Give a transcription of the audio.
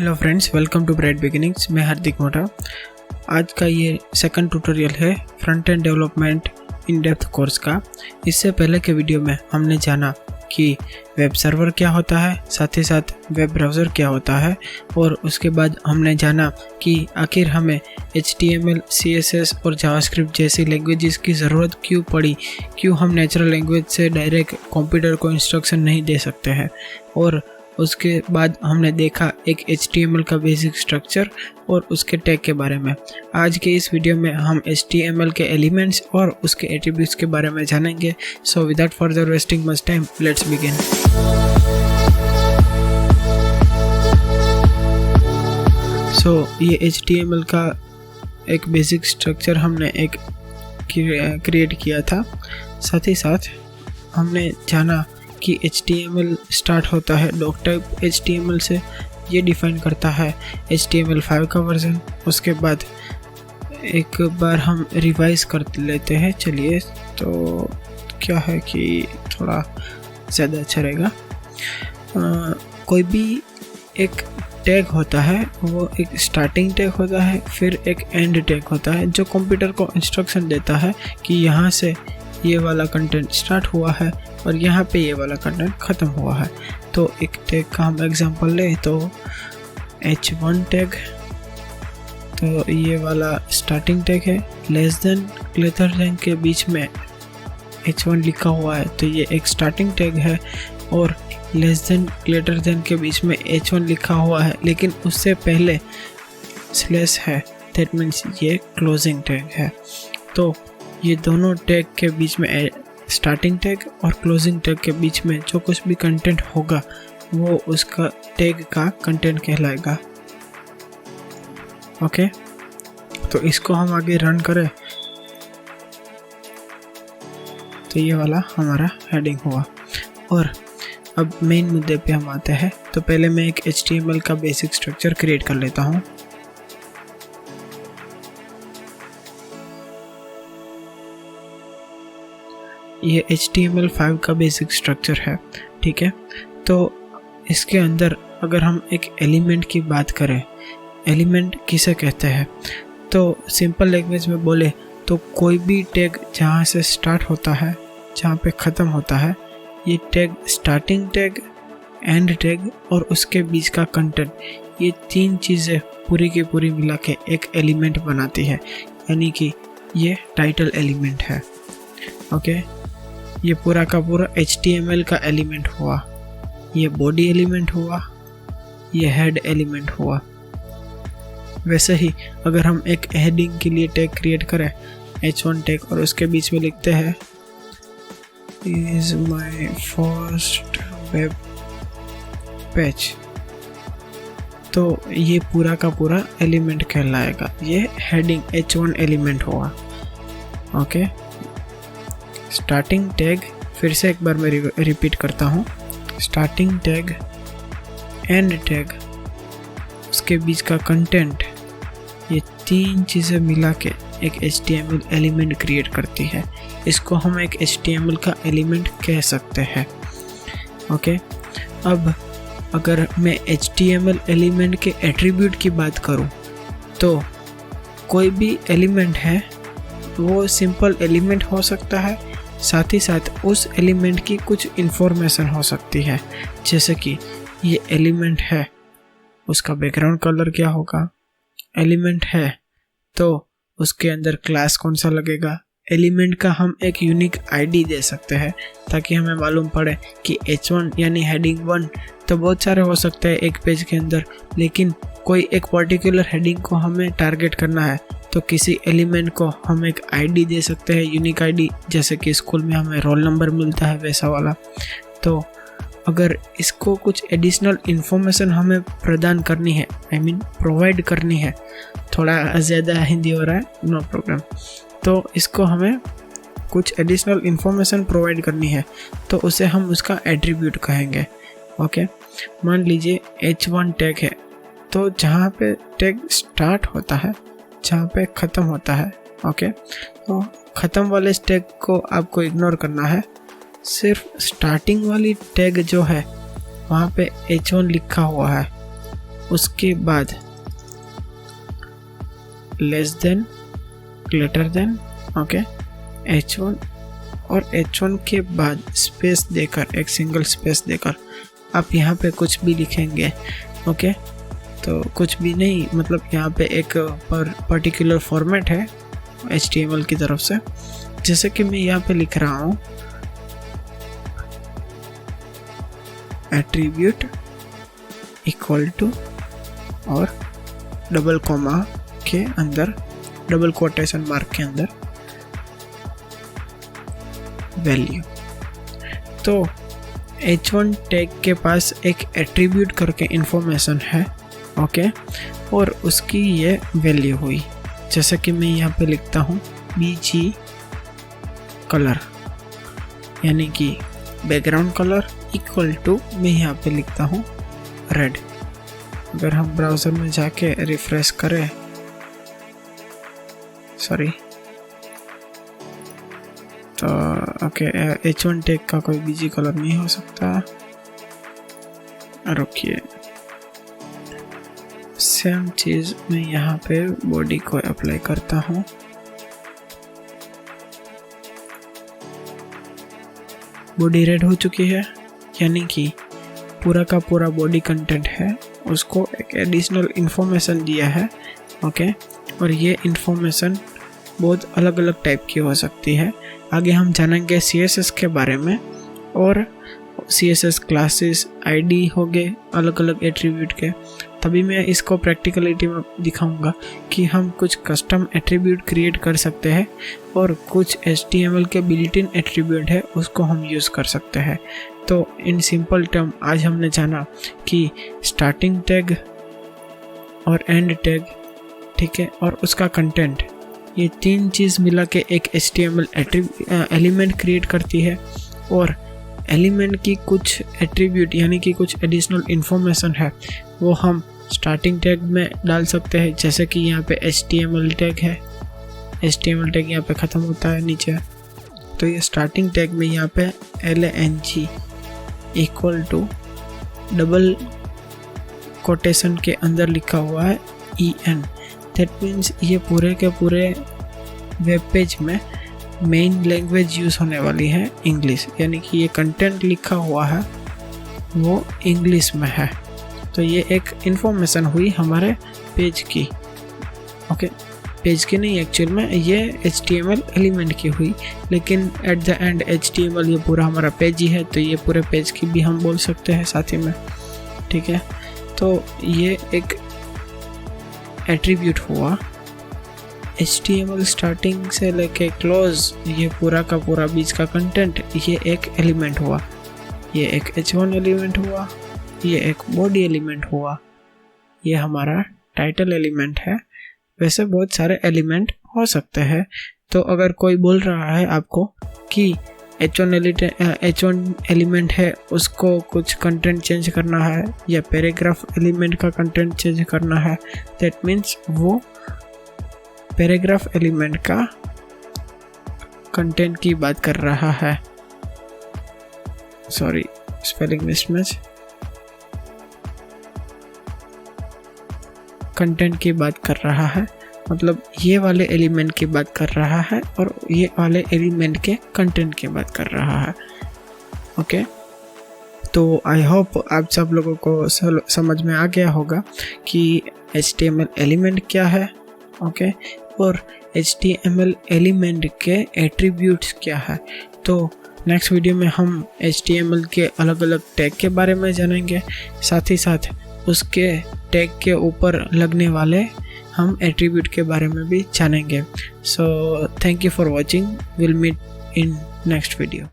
Hello friends, welcome to bright beginnings. मैं हार्दिक मोटा। आज का ये सेकंड ट्यूटोरियल है front end development in depth course का। इससे पहले के वीडियो में हमने जाना कि वेब सर्वर क्या होता है, साथ ही साथ वेब ब्राउज़र क्या होता है, और उसके बाद हमने जाना कि आखिर हमें HTML, CSS और जावास्क्रिप्ट जैसी लैंग्वेजेस की ज़रूरत क्यों पड़ी, क्यों हम नेचुरल लैंग्वेज से डायरेक्ट कंप्यूटर को इंस्ट्रक्शन नहीं दे सकते हैं। और उसके बाद हमने देखा एक HTML का बेसिक स्ट्रक्चर और उसके टैग के बारे में। आज के इस वीडियो में हम HTML के एलिमेंट्स और उसके एट्रीब्यूट्स के बारे में जानेंगे। So without further wasting much time, let's begin. So ये HTML का एक बेसिक स्ट्रक्चर हमने एक क्रिएट किया था। साथ ही साथ हमने जाना कि HTML स्टार्ट होता है डॉक टाइप HTML से। ये डिफाइन करता है HTML5 का वर्जन। उसके बाद एक बार हम रिवाइज कर लेते हैं। चलिए, तो क्या है कि थोड़ा ज़्यादा अच्छा रहेगा। कोई भी एक टैग होता है, वो एक स्टार्टिंग टैग होता है, फिर एक एंड टैग होता है जो कंप्यूटर को इंस्ट्रक्शन देता है कि यहाँ से ये वाला कंटेंट स्टार्ट हुआ है और यहाँ पे ये वाला कंटेंट ख़त्म हुआ है। तो एक टैग का हम एग्जांपल लें तो H1 टैग, तो ये वाला स्टार्टिंग टैग है। लेस देन ग्रेटर देन के बीच में H1 लिखा हुआ है तो ये एक स्टार्टिंग टैग है, और लेस देन ग्रेटर देन के बीच में H1 लिखा हुआ है लेकिन उससे पहले स्लैश है, दैट मीन्स ये क्लोजिंग टैग है। तो ये दोनों टैग के बीच में, स्टार्टिंग टैग और क्लोजिंग टैग के बीच में जो कुछ भी कंटेंट होगा वो उसका टैग का कंटेंट कहलाएगा। ओके, तो इसको हम आगे रन करें तो ये वाला हमारा हेडिंग हुआ। और अब मेन मुद्दे पे हम आते हैं। तो पहले मैं एक HTML का बेसिक स्ट्रक्चर क्रिएट कर लेता हूँ। ये HTML5 का बेसिक स्ट्रक्चर है, ठीक है। तो इसके अंदर अगर हम एक एलिमेंट की बात करें, एलिमेंट किसे कहते हैं, तो सिंपल लैंग्वेज में बोले तो कोई भी टैग जहाँ से स्टार्ट होता है, जहाँ पे ख़त्म होता है, ये tag starting tag, and tag और उसके बीच का कंटेंट, ये तीन चीज़ें पूरी की पूरी मिला के एक एलिमेंट बनाती है। यानी कि ये टाइटल एलिमेंट है। ओके, ये पूरा का पूरा HTML का एलिमेंट हुआ, ये बॉडी एलिमेंट हुआ, ये हेड एलिमेंट हुआ। वैसे ही अगर हम एक हेडिंग के लिए टैग क्रिएट करें, H1 टैग, और उसके बीच में लिखते हैं is my first web page, तो ये पूरा का पूरा एलिमेंट कहलाएगा। ये हेडिंग H1 एलिमेंट हुआ। ओके, स्टार्टिंग टैग, फिर से एक बार मैं रिपीट करता हूँ, स्टार्टिंग टैग, एंड टैग, उसके बीच का कंटेंट, ये तीन चीज़ें मिला के एक HTML एलिमेंट क्रिएट करती है। इसको हम एक HTML का एलिमेंट कह सकते हैं। ओके, अब अगर मैं HTML एलिमेंट के एट्रीब्यूट की बात करूँ तो कोई भी एलिमेंट है वो सिंपल एलिमेंट हो सकता है, साथ ही साथ उस एलिमेंट की कुछ इन्फॉर्मेशन हो सकती है। जैसे कि ये एलिमेंट है, उसका बैकग्राउंड कलर क्या होगा, एलिमेंट है तो उसके अंदर क्लास कौन सा लगेगा, एलिमेंट का हम एक यूनिक आईडी दे सकते हैं ताकि हमें मालूम पड़े कि H1 यानी हेडिंग 1 तो बहुत सारे हो सकते हैं एक पेज के अंदर, लेकिन कोई एक पर्टिकुलर हेडिंग को हमें टारगेट करना है तो किसी एलिमेंट को हम एक आईडी दे सकते हैं, यूनिक आईडी, जैसे कि स्कूल में हमें रोल नंबर मिलता है वैसा वाला। तो अगर इसको कुछ एडिशनल इन्फॉर्मेशन हमें प्रदान करनी है, प्रोवाइड करनी है, थोड़ा ज़्यादा हिंदी हो रहा है, नो प्रॉब्लम, तो इसको हमें कुछ एडिशनल इन्फॉर्मेशन प्रोवाइड करनी है तो उसे हम उसका एट्रीब्यूट कहेंगे। ओके, मान लीजिए H1 टैग है, तो जहाँ पे टैग स्टार्ट होता है, जहाँ पे ख़त्म होता है, ओके, तो ख़त्म वाले टैग को आपको इग्नोर करना है। सिर्फ स्टार्टिंग वाली टैग जो है वहाँ पे H1 लिखा हुआ है, उसके बाद less than, greater than, okay, H1 और H1 के बाद स्पेस देकर, एक सिंगल स्पेस देकर आप यहाँ पे कुछ भी लिखेंगे, ओके। तो कुछ भी नहीं, मतलब यहाँ पे एक पर्टिकुलर फॉर्मेट है HTML की तरफ से, जैसे कि मैं यहाँ पे लिख रहा हूँ एट्रीब्यूट इक्वल टू और डबल कॉमा के अंदर, डबल कोटेशन मार्क के अंदर वैल्यू। तो H1 टैग के पास एक एट्रीब्यूट करके इंफॉर्मेशन है, ओके, और उसकी ये वैल्यू हुई। जैसे कि मैं यहाँ पे लिखता हूँ BG कलर, यानी कि बैकग्राउंड कलर इक्वल टू, मैं यहाँ पे लिखता हूँ रेड। अगर हम ब्राउज़र में जाके रिफ्रेश करें, सॉरी, तो ओके, H1 टैग का कोई BG कलर नहीं हो सकता। रुकिए, सेम चीज़ मैं यहाँ पे बॉडी को अप्लाई करता हूँ। बॉडी रेड हो चुकी है, यानी कि पूरा का पूरा बॉडी कंटेंट है, उसको एक एडिशनल इंफॉर्मेशन दिया है, ओके। और ये इंफॉर्मेशन बहुत अलग अलग टाइप की हो सकती है। आगे हम जानेंगे CSS के बारे में, और CSS क्लासेस, ID हो गए अलग अलग एट्रीब्यूट के। तभी मैं इसको प्रैक्टिकलिटी में दिखाऊंगा कि हम कुछ कस्टम एट्रीब्यूट क्रिएट कर सकते हैं और कुछ HTML के बिल्ट इन एट्रीब्यूट है उसको हम यूज़ कर सकते हैं। तो इन सिंपल टर्म आज हमने जाना कि स्टार्टिंग टैग और एंड टैग, ठीक है, और उसका कंटेंट, ये तीन चीज़ मिला के एक HTML एलिमेंट क्रिएट करती है, और एलिमेंट की कुछ एट्रीब्यूट यानी कि कुछ एडिशनल इंफॉर्मेशन है वो हम स्टार्टिंग टैग में डाल सकते हैं। जैसे कि यहाँ पे HTML टैग है, HTML टैग यहाँ पे ख़त्म होता है नीचे, तो ये स्टार्टिंग टैग में यहाँ पे lang equal to double quotation के अंदर लिखा हुआ है en। दैट मीन्स ये पूरे के पूरे वेब पेज में मेन लैंग्वेज यूज़ होने वाली है इंग्लिश, यानी कि ये कंटेंट लिखा हुआ है वो इंग्लिश में है। तो ये एक इंफॉर्मेशन हुई हमारे पेज की, ओके, पेज की नहीं, एक्चुअल में ये HTML एलिमेंट की हुई, लेकिन एट द एंड HTML ये पूरा हमारा पेज ही है, तो ये पूरे पेज की भी हम बोल सकते हैं साथ ही में, ठीक है। तो ये एक एट्रीब्यूट हुआ। HTML स्टार्टिंग से लेके क्लोज, ये पूरा का पूरा बीच का कंटेंट, ये एक एलिमेंट हुआ, ये एक H1 एलिमेंट हुआ, ये एक बॉडी एलिमेंट हुआ, ये हमारा टाइटल एलिमेंट है। वैसे बहुत सारे एलिमेंट हो सकते हैं। तो अगर कोई बोल रहा है आपको कि H1 एलिमेंट है, उसको कुछ कंटेंट चेंज करना है, या पैराग्राफ एलिमेंट का कंटेंट चेंज करना है, दैट मीन्स वो पैराग्राफ एलिमेंट का कंटेंट की बात कर रहा है। सॉरी, स्पेलिंग मिसमैच, कंटेंट की बात कर रहा है, मतलब ये वाले एलिमेंट की बात कर रहा है और ये वाले एलिमेंट के कंटेंट की बात कर रहा है, ओके। तो आई होप आप सब लोगों को समझ में आ गया होगा कि HTML एलिमेंट क्या है, ओके, और HTML एलिमेंट के एट्रीब्यूट्स क्या है। तो नेक्स्ट वीडियो में हम HTML के अलग अलग टैग के बारे में जानेंगे, साथ ही साथ उसके टैग के ऊपर लगने वाले हम एट्रीब्यूट के बारे में भी जानेंगे। So thank you for watching, will meet in next video.